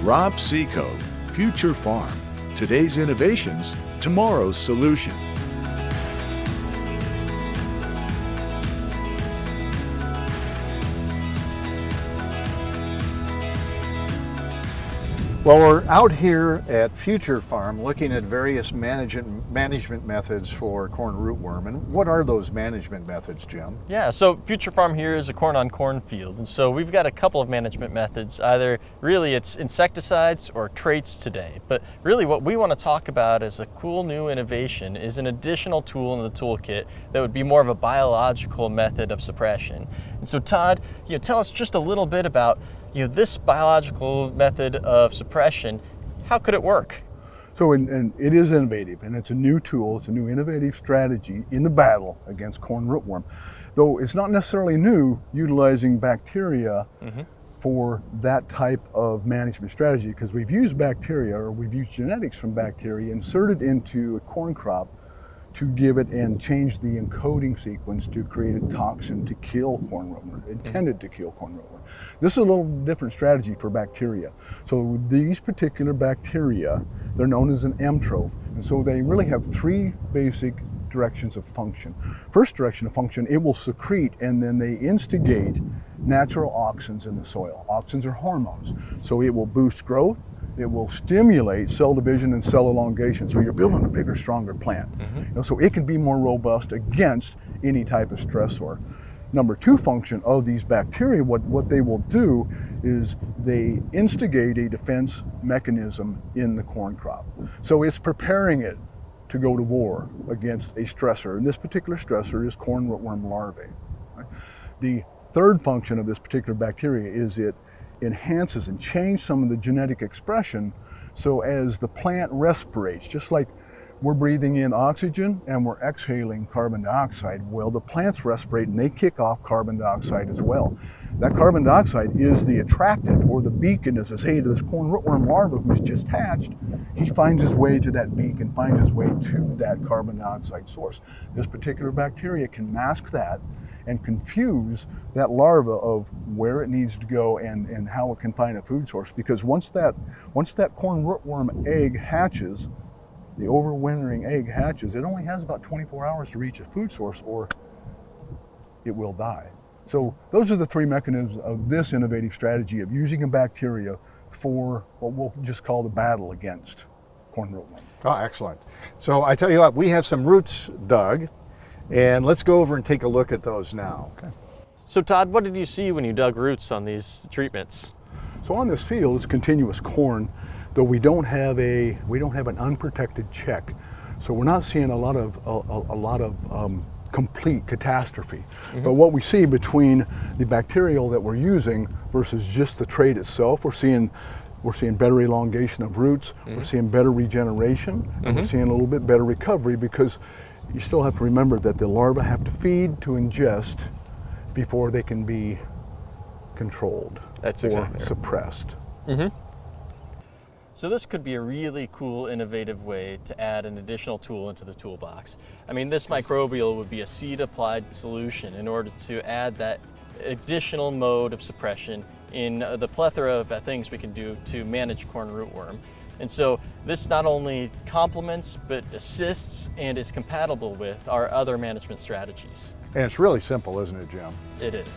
Rob Seacoke, Future Farm. Today's innovations, tomorrow's solutions. Well, we're out here at Future Farm looking at various management methods for corn rootworm. And what are those management methods, Jim? Yeah, so Future Farm here is a corn-on-corn field. And so we've got a couple of management methods. Either really it's insecticides or traits today. But really what we want to talk about as a cool new innovation is an additional tool in the toolkit that would be more of a biological method of suppression. And so Todd, tell us just a little bit about this biological method of suppression. How could it work? So and it is innovative, and it's a new tool, it's a new innovative strategy in the battle against corn rootworm. Though it's not necessarily new utilizing bacteria for that type of management strategy, because we've used bacteria, or we've used genetics from bacteria inserted into a corn crop to give it and change the encoding sequence to create a toxin to kill corn rootworm, intended to kill corn rootworm. This is a little different strategy for bacteria. So these particular bacteria, they're known as an emtroph, and so they really have three basic directions of function. First direction of function, it will secrete and then they instigate natural auxins in the soil. Auxins are hormones, so it will boost growth, it will stimulate cell division and cell elongation, so you're building a bigger, stronger plant. So it can be more robust against any type of stressor. Number two function of these bacteria, what they will do is they instigate a defense mechanism in the corn crop. So it's preparing it to go to war against a stressor, and this particular stressor is corn rootworm larvae. Right? The third function of this particular bacteria is it enhances and changes some of the genetic expression, so as the plant respirates, just like we're breathing in oxygen and we're exhaling carbon dioxide, well, the plants respirate and they kick off carbon dioxide as well. That carbon dioxide is the attractant, or the beacon that says, hey, to this corn rootworm larva who's just hatched, he finds his way to that beacon, finds his way to that carbon dioxide source. This particular bacteria can mask that and confuse that larva of where it needs to go and how it can find a food source. Because once that corn rootworm egg hatches, the overwintering egg hatches, it only has about 24 hours to reach a food source or it will die. So those are the three mechanisms of this innovative strategy of using a bacteria for what we'll just call the battle against corn rootworm. Oh, excellent. So I tell you what, we have some roots dug, and let's go over and take a look at those now. Okay. So Todd, what did you see when you dug roots on these treatments? So on this field, it's continuous corn, though we don't have an unprotected check. So we're not seeing a lot of complete catastrophe. But what we see between the bacterial that we're using versus just the trait itself, we're seeing better elongation of roots, we're seeing better regeneration, and we're seeing a little bit better recovery, because you still have to remember that the larvae have to feed to ingest before they can be controlled or suppressed. So this could be a really cool, innovative way to add an additional tool into the toolbox. I mean, this microbial would be a seed-applied solution in order to add that additional mode of suppression in the plethora of things we can do to manage corn rootworm. And so this not only complements, but assists and is compatible with our other management strategies. And it's really simple, isn't it, Jim? It is.